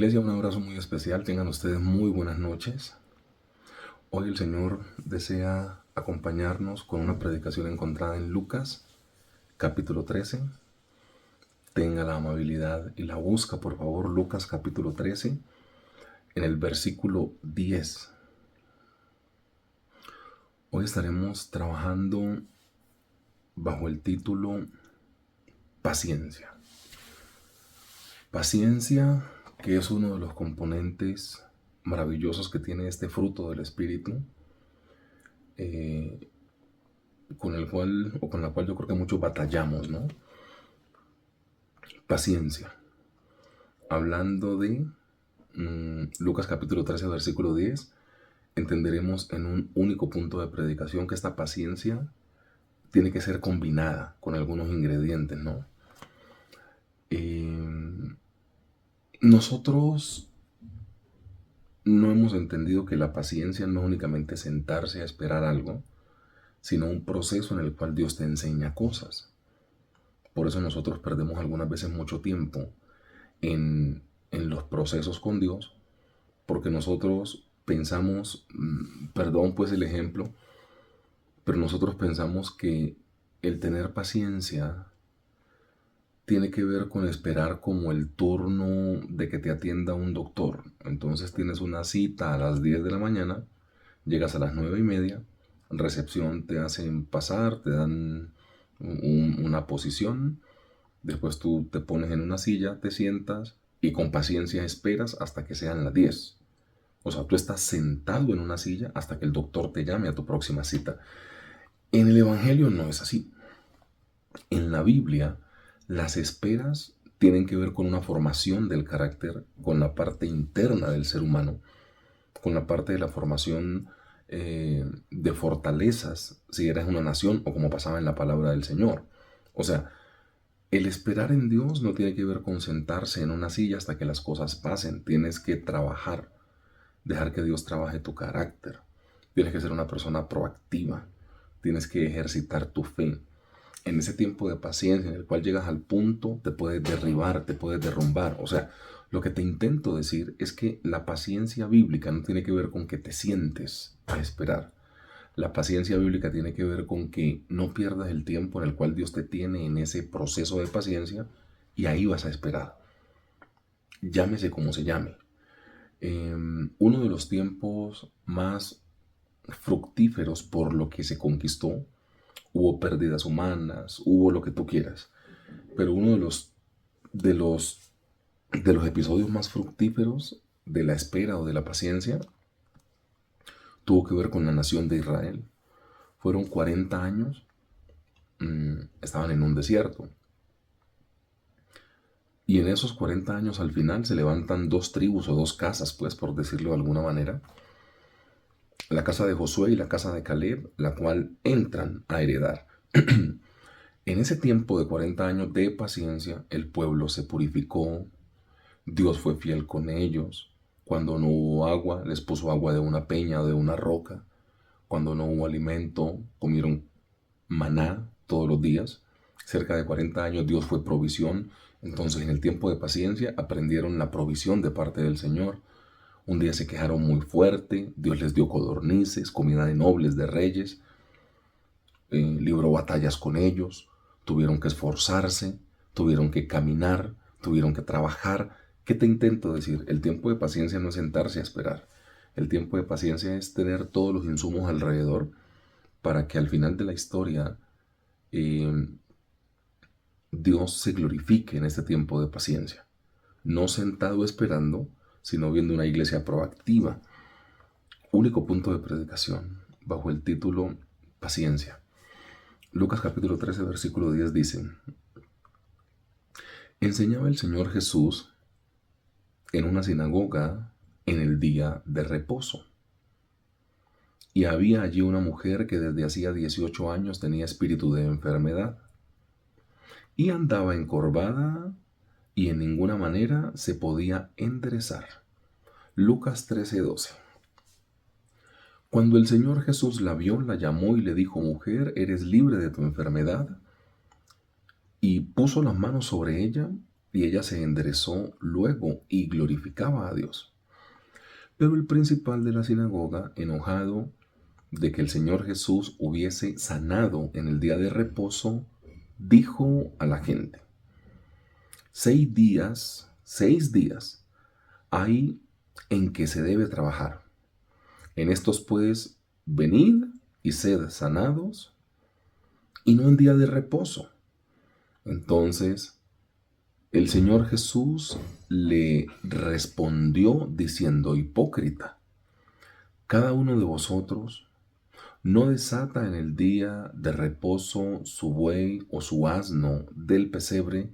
Iglesia, un abrazo muy especial. Tengan ustedes muy buenas noches. Hoy el Señor desea acompañarnos con una predicación encontrada en Lucas, capítulo 13. Tenga la amabilidad y la busca, por favor, Lucas, capítulo 13, en el versículo 10. Hoy estaremos trabajando bajo el título Paciencia. Paciencia, que es uno de los componentes maravillosos que tiene este fruto del Espíritu, con el cual o con la cual yo creo que muchos batallamos, ¿no? Paciencia. Hablando de Lucas capítulo 13, versículo 10, entenderemos en un único punto de predicación que esta paciencia tiene que ser combinada con algunos ingredientes, ¿no? Nosotros no hemos entendido que la paciencia no es únicamente sentarse a esperar algo, sino un proceso en el cual Dios te enseña cosas. Por eso nosotros perdemos algunas veces mucho tiempo en los procesos con Dios, porque nosotros pensamos, perdón pues el ejemplo, pero nosotros pensamos que el tener paciencia tiene que ver con esperar como el turno de que te atienda un doctor. Entonces tienes una cita a las 10 de la mañana, llegas a las 9:30, recepción te hacen pasar, te dan una posición, después tú te pones en una silla, te sientas y con paciencia esperas hasta que sean las 10. O sea, tú estás sentado en una silla hasta que el doctor te llame a tu próxima cita. En el Evangelio no es así. En la Biblia, las esperas tienen que ver con una formación del carácter, con la parte interna del ser humano, con la parte de la formación de fortalezas, si eres una nación o como pasaba en la palabra del Señor. O sea, el esperar en Dios no tiene que ver con sentarse en una silla hasta que las cosas pasen. Tienes que trabajar, dejar que Dios trabaje tu carácter. Tienes que ser una persona proactiva. Tienes que ejercitar tu fe. En ese tiempo de paciencia en el cual llegas al punto, te puedes derribar, te puedes derrumbar. O sea, lo que te intento decir es que la paciencia bíblica no tiene que ver con que te sientes a esperar. La paciencia bíblica tiene que ver con que no pierdas el tiempo en el cual Dios te tiene en ese proceso de paciencia y ahí vas a esperar. Llámese como se llame. Uno de los tiempos más fructíferos por lo que se conquistó, hubo pérdidas humanas, hubo lo que tú quieras, pero uno de los, de los episodios más fructíferos de la espera o de la paciencia tuvo que ver con la nación de Israel. Fueron 40 años, estaban en un desierto. Y en esos 40 años al final se levantan dos tribus o dos casas, pues por decirlo de alguna manera. La casa de Josué y la casa de Caleb, la cual entran a heredar. En ese tiempo de 40 años de paciencia, el pueblo se purificó, Dios fue fiel con ellos. Cuando no hubo agua, les puso agua de una peña o de una roca. Cuando no hubo alimento, comieron maná todos los días. Cerca de 40 años Dios fue provisión. Entonces en el tiempo de paciencia aprendieron la provisión de parte del Señor. Un día se quejaron muy fuerte, Dios les dio codornices, comida de nobles, de reyes, libró batallas con ellos, tuvieron que esforzarse, tuvieron que caminar, tuvieron que trabajar. ¿Qué te intento decir? El tiempo de paciencia no es sentarse a esperar. El tiempo de paciencia es tener todos los insumos alrededor para que al final de la historia Dios se glorifique en este tiempo de paciencia. No sentado esperando, sino viendo una iglesia proactiva. Único punto de predicación, bajo el título Paciencia. Lucas capítulo 13, versículo 10 dice: enseñaba el Señor Jesús en una sinagoga en el día de reposo. Y había allí una mujer que desde hacía 18 años tenía espíritu de enfermedad y andaba encorvada y en ninguna manera se podía enderezar. Lucas 13:12. Cuando el Señor Jesús la vio, la llamó y le dijo: mujer, eres libre de tu enfermedad. Y puso las manos sobre ella y ella se enderezó luego y glorificaba a Dios. Pero el principal de la sinagoga, enojado de que el Señor Jesús hubiese sanado en el día de reposo, dijo a la gente: 6 días hay en que se debe trabajar. En estos pues, venid y sed sanados, y no en día de reposo. Entonces el Señor Jesús le respondió diciendo: hipócrita, cada uno de vosotros no desata en el día de reposo su buey o su asno del pesebre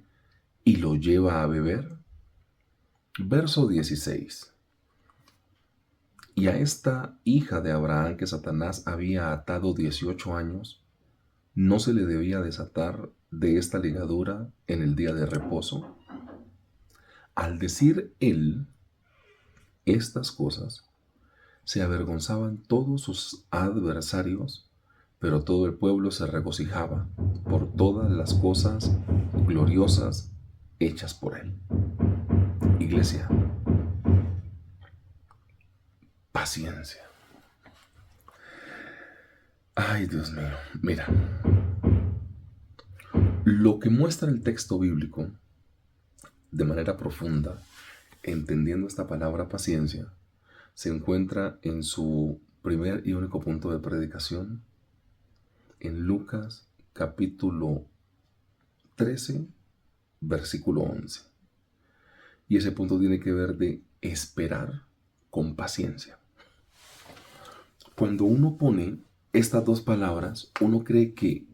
y lo lleva a beber. Verso 16. Y a esta hija de Abraham que Satanás había atado 18 años, ¿no se le debía desatar de esta ligadura en el día de reposo? Al decir él estas cosas, se avergonzaban todos sus adversarios, pero todo el pueblo se regocijaba por todas las cosas gloriosas hechas por él. Iglesia, paciencia. Ay, Dios mío, mira, lo que muestra el texto bíblico de manera profunda, entendiendo esta palabra paciencia, se encuentra en su primer y único punto de predicación, en Lucas capítulo 13, versículo 11. Y ese punto tiene que ver de esperar con paciencia. Cuando uno pone estas dos palabras, uno cree que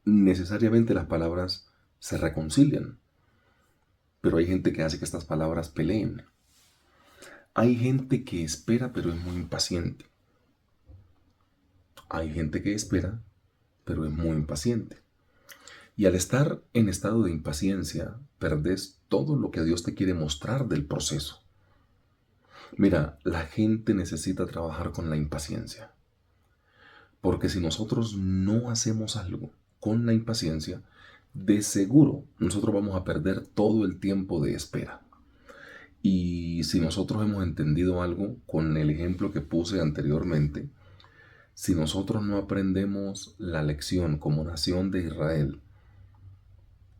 necesariamente las palabras se reconcilian. Pero hay gente que hace que estas palabras peleen. Hay gente que espera pero es muy impaciente. Hay gente que espera pero es muy impaciente. Y al estar en estado de impaciencia, perdés todo lo que Dios te quiere mostrar del proceso. Mira, la gente necesita trabajar con la impaciencia. Porque si nosotros no hacemos algo con la impaciencia, de seguro nosotros vamos a perder todo el tiempo de espera. Y si nosotros hemos entendido algo con el ejemplo que puse anteriormente, si nosotros no aprendemos la lección como nación de Israel,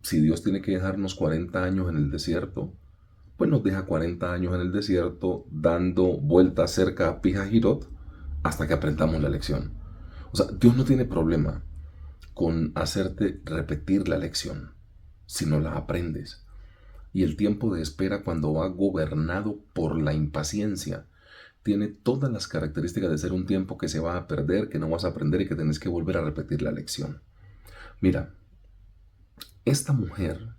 si Dios tiene que dejarnos 40 años en el desierto, pues nos deja 40 años en el desierto dando vueltas cerca a Pijajirot hasta que aprendamos la lección. O sea, Dios no tiene problema con hacerte repetir la lección si no la aprendes. Y el tiempo de espera, cuando va gobernado por la impaciencia, tiene todas las características de ser un tiempo que se va a perder, que no vas a aprender y que tenés que volver a repetir la lección. Mira, esta mujer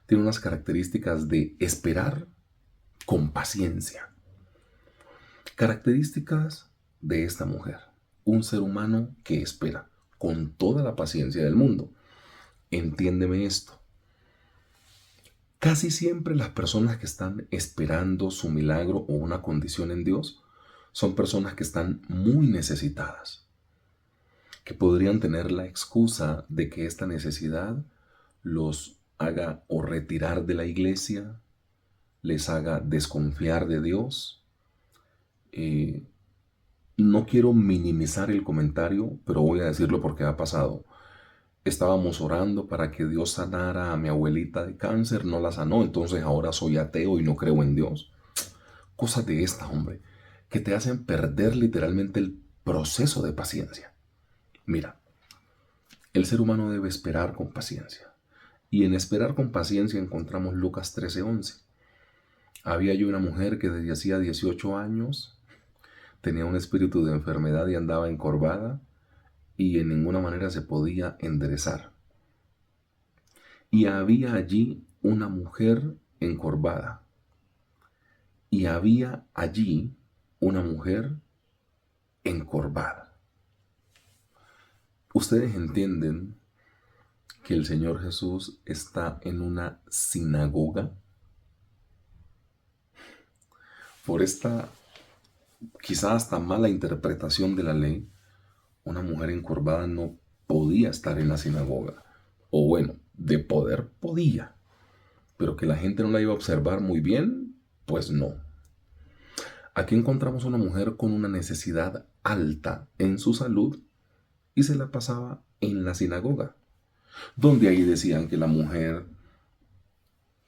tiene unas características de esperar con paciencia. Características de esta mujer: un ser humano que espera con toda la paciencia del mundo. Entiéndeme esto. Casi siempre las personas que están esperando su milagro o una condición en Dios son personas que están muy necesitadas, que podrían tener la excusa de que esta necesidad los haga o retirar de la iglesia, les haga desconfiar de Dios. No quiero minimizar el comentario, pero voy a decirlo porque ha pasado. Estábamos orando para que Dios sanara a mi abuelita de cáncer, no la sanó, entonces ahora soy ateo y no creo en Dios. Cosas de estas, hombre, que te hacen perder literalmente el proceso de paciencia. Mira, el ser humano debe esperar con paciencia. Y en esperar con paciencia encontramos Lucas 13:11. Había yo una mujer que desde hacía 18 años tenía un espíritu de enfermedad y andaba encorvada y en ninguna manera se podía enderezar. Y había allí una mujer encorvada. Y había allí una mujer encorvada. Ustedes entienden que el Señor Jesús está en una sinagoga. Por esta quizá hasta mala interpretación de la ley, una mujer encorvada no podía estar en la sinagoga. O bueno, de poder podía, pero que la gente no la iba a observar muy bien, pues no. Aquí encontramos una mujer con una necesidad alta en su salud y se la pasaba en la sinagoga, donde ahí decían que la mujer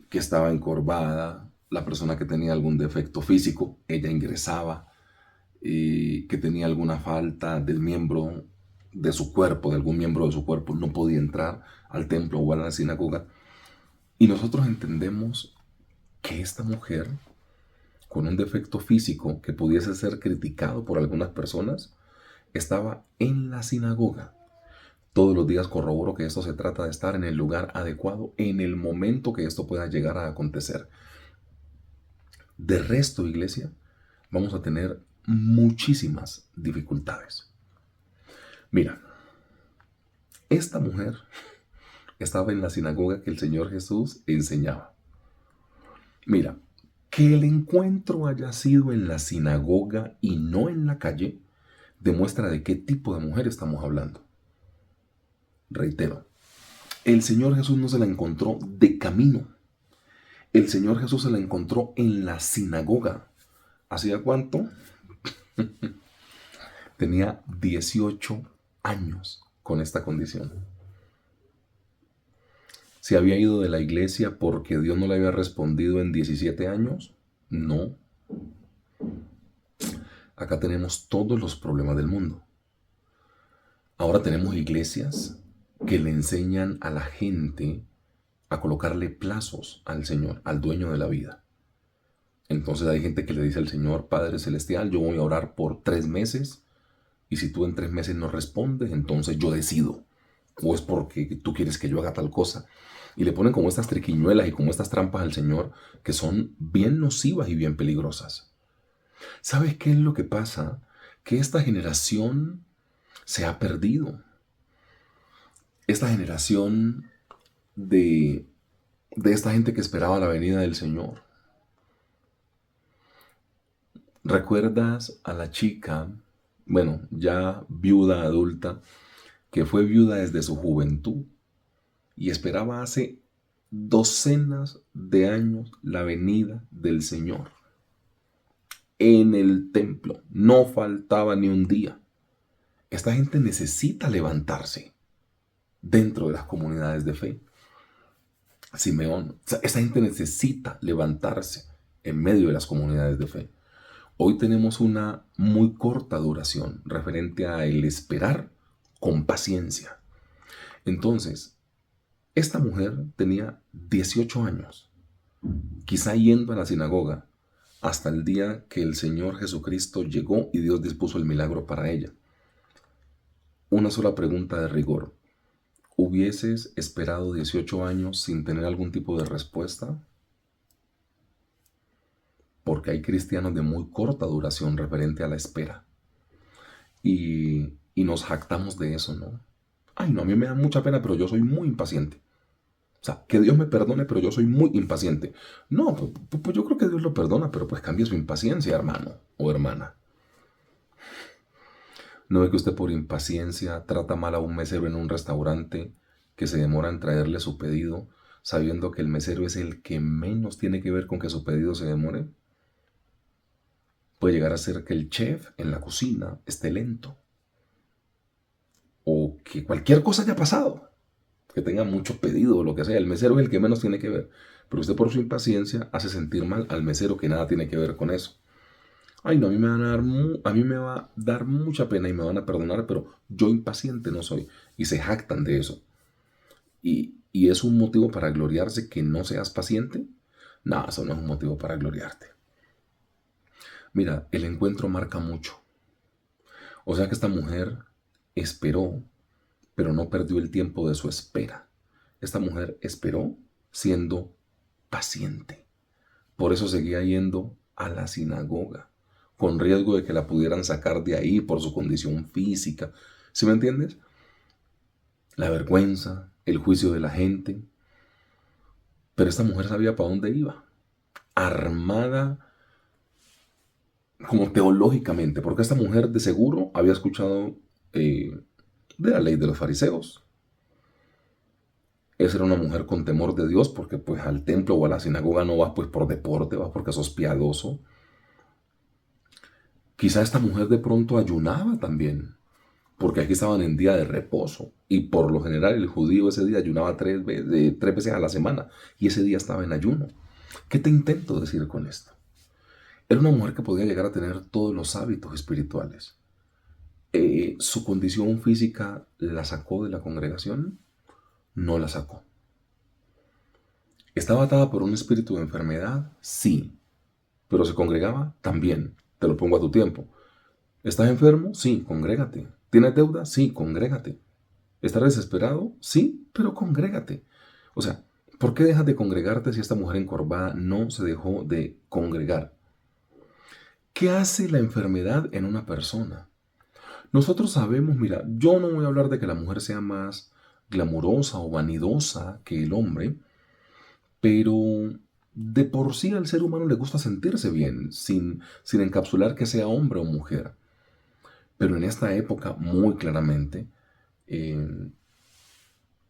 que estaba encorvada, la persona que tenía algún defecto físico, ella ingresaba, y que tenía alguna falta del miembro de su cuerpo, de algún miembro de su cuerpo, no podía entrar al templo o a la sinagoga. Y nosotros entendemos que esta mujer, con un defecto físico que pudiese ser criticado por algunas personas, estaba en la sinagoga. Todos los días corroboro que esto se trata de estar en el lugar adecuado en el momento que esto pueda llegar a acontecer. De resto, iglesia, vamos a tener muchísimas dificultades. Mira, esta mujer estaba en la sinagoga que el Señor Jesús enseñaba. Mira, que el encuentro haya sido en la sinagoga y no en la calle, demuestra de qué tipo de mujer estamos hablando. Reitero, el Señor Jesús no se la encontró de camino. El Señor Jesús se la encontró en la sinagoga. ¿Hacía cuánto? Tenía 18 años con esta condición. ¿Se había ido de la iglesia porque Dios no le había respondido en 17 años? No. Acá tenemos todos los problemas del mundo. Ahora tenemos iglesias que le enseñan a la gente a colocarle plazos al Señor, al dueño de la vida. Entonces hay gente que le dice al Señor, Padre Celestial, yo voy a orar por 3 meses y si tú en 3 meses no respondes, entonces yo decido. O es porque tú quieres que yo haga tal cosa. Y le ponen como estas triquiñuelas y como estas trampas al Señor que son bien nocivas y bien peligrosas. ¿Sabes qué es lo que pasa? Que esta generación se ha perdido. Esta generación de esta gente que esperaba la venida del Señor. ¿Recuerdas a la chica, bueno, ya viuda adulta, que fue viuda desde su juventud y esperaba hace docenas de años la venida del Señor? En el templo, no faltaba ni un día. Esta gente necesita levantarse dentro de las comunidades de fe. Simeón, esta gente necesita levantarse en medio de las comunidades de fe. Hoy tenemos una muy corta duración referente a el esperar con paciencia. Entonces, esta mujer tenía 18 años, quizá yendo a la sinagoga, hasta el día que el Señor Jesucristo llegó y Dios dispuso el milagro para ella. Una sola pregunta de rigor. ¿Hubieses esperado 18 años sin tener algún tipo de respuesta? Porque hay cristianos de muy corta duración referente a la espera. Y nos jactamos de eso, ¿no? Ay, no, a mí me da mucha pena, pero yo soy muy impaciente. O sea, que Dios me perdone, pero yo soy muy impaciente. No, pues yo creo que Dios lo perdona, pero pues cambie su impaciencia, hermano o hermana. ¿No ve que usted por impaciencia trata mal a un mesero en un restaurante que se demora en traerle su pedido, sabiendo que el mesero es el que menos tiene que ver con que su pedido se demore? Puede llegar a ser que el chef en la cocina esté lento. O que cualquier cosa haya pasado. Que tenga mucho pedido o lo que sea. El mesero es el que menos tiene que ver. Pero usted por su impaciencia hace sentir mal al mesero que nada tiene que ver con eso. Ay, no, a mí me va a dar mucha pena y me van a perdonar, pero yo impaciente no soy. Y se jactan de eso. ¿Y es un motivo para gloriarse que no seas paciente? No, eso no es un motivo para gloriarte. Mira, el encuentro marca mucho. O sea que esta mujer esperó, pero no perdió el tiempo de su espera. Esta mujer esperó siendo paciente. Por eso seguía yendo a la sinagoga, con riesgo de que la pudieran sacar de ahí por su condición física. ¿Sí me entiendes? La vergüenza, el juicio de la gente. Pero esta mujer sabía para dónde iba. Armada como teológicamente, porque esta mujer de seguro había escuchado de la ley de los fariseos. Esa era una mujer con temor de Dios, porque pues al templo o a la sinagoga no vas pues por deporte, vas porque sos piadoso. Quizá esta mujer de pronto ayunaba también, porque aquí estaban en día de reposo. Y por lo general el judío ese día ayunaba 3 veces a la semana. Y ese día estaba en ayuno. ¿Qué te intento decir con esto? Era una mujer que podía llegar a tener todos los hábitos espirituales. ¿Su condición física la sacó de la congregación? No la sacó. ¿Estaba atada por un espíritu de enfermedad? Sí. ¿Pero se congregaba? También. Te lo pongo a tu tiempo. ¿Estás enfermo? Sí, congrégate. ¿Tienes deuda? Sí, congrégate. ¿Estás desesperado? Sí, pero congrégate. O sea, ¿por qué dejas de congregarte si esta mujer encorvada no se dejó de congregar? ¿Qué hace la enfermedad en una persona? Nosotros sabemos, mira, yo no voy a hablar de que la mujer sea más glamurosa o vanidosa que el hombre, pero de por sí al ser humano le gusta sentirse bien, sin encapsular que sea hombre o mujer. Pero en esta época, muy claramente, eh,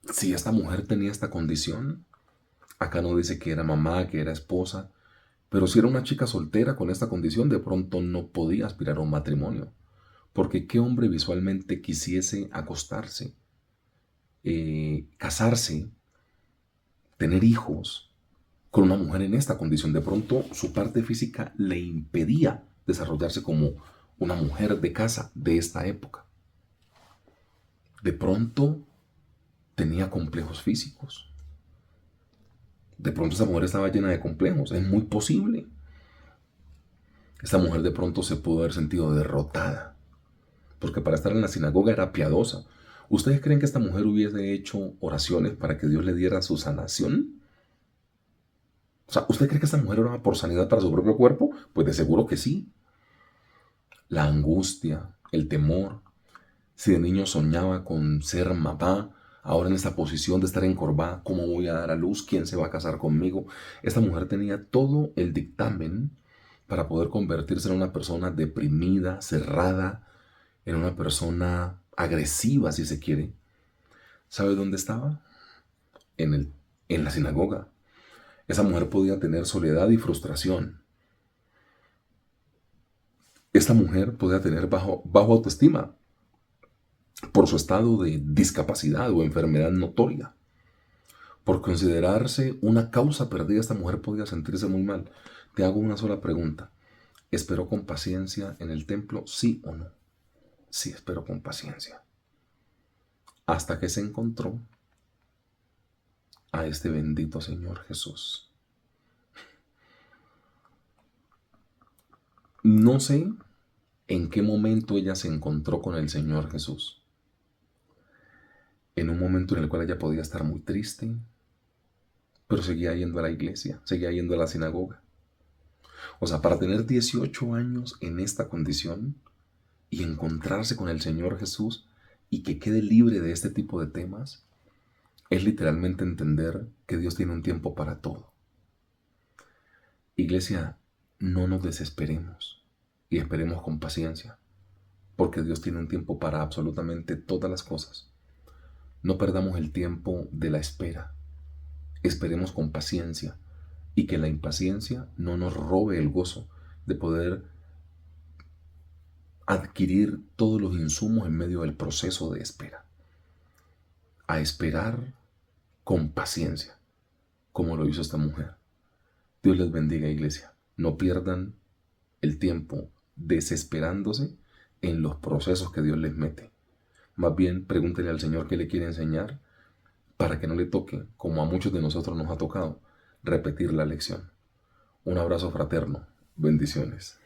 si esta mujer tenía esta condición, acá no dice que era mamá, que era esposa, pero si era una chica soltera con esta condición, de pronto no podía aspirar a un matrimonio. Porque qué hombre visualmente quisiese acostarse, casarse, tener hijos con una mujer en esta condición. De pronto su parte física le impedía desarrollarse como una mujer de casa de esta época. De pronto tenía complejos físicos. De pronto esa mujer estaba llena de complejos. Es muy posible. Esta mujer de pronto se pudo haber sentido derrotada. Porque para estar en la sinagoga era piadosa. ¿Ustedes creen que esta mujer hubiese hecho oraciones para que Dios le diera su sanación? O sea, ¿usted cree que esta mujer oraba por sanidad para su propio cuerpo? Pues de seguro que sí. La angustia, el temor. Si de niño soñaba con ser mamá, ahora en esta posición de estar encorvada, ¿cómo voy a dar a luz? ¿Quién se va a casar conmigo? Esta mujer tenía todo el dictamen para poder convertirse en una persona deprimida, cerrada, en una persona agresiva, si se quiere. ¿Sabe dónde estaba? En la sinagoga. Esa mujer podía tener soledad y frustración. Esta mujer podía tener bajo autoestima por su estado de discapacidad o enfermedad notoria. Por considerarse una causa perdida, esta mujer podía sentirse muy mal. Te hago una sola pregunta. ¿Esperó con paciencia en el templo? ¿Sí o no? Sí, esperó con paciencia. Hasta que se encontró a este bendito Señor Jesús. No sé en qué momento ella se encontró con el Señor Jesús. En un momento en el cual ella podía estar muy triste, pero seguía yendo a la iglesia, seguía yendo a la sinagoga. O sea, para tener 18 años en esta condición y encontrarse con el Señor Jesús y que quede libre de este tipo de temas, es literalmente entender que Dios tiene un tiempo para todo. Iglesia, no nos desesperemos y esperemos con paciencia, porque Dios tiene un tiempo para absolutamente todas las cosas. No perdamos el tiempo de la espera. Esperemos con paciencia y que la impaciencia no nos robe el gozo de poder adquirir todos los insumos en medio del proceso de espera. A esperar con paciencia, como lo hizo esta mujer. Dios les bendiga, iglesia. No pierdan el tiempo desesperándose en los procesos que Dios les mete. Más bien, pregúntele al Señor qué le quiere enseñar para que no le toque, como a muchos de nosotros nos ha tocado, repetir la lección. Un abrazo fraterno. Bendiciones.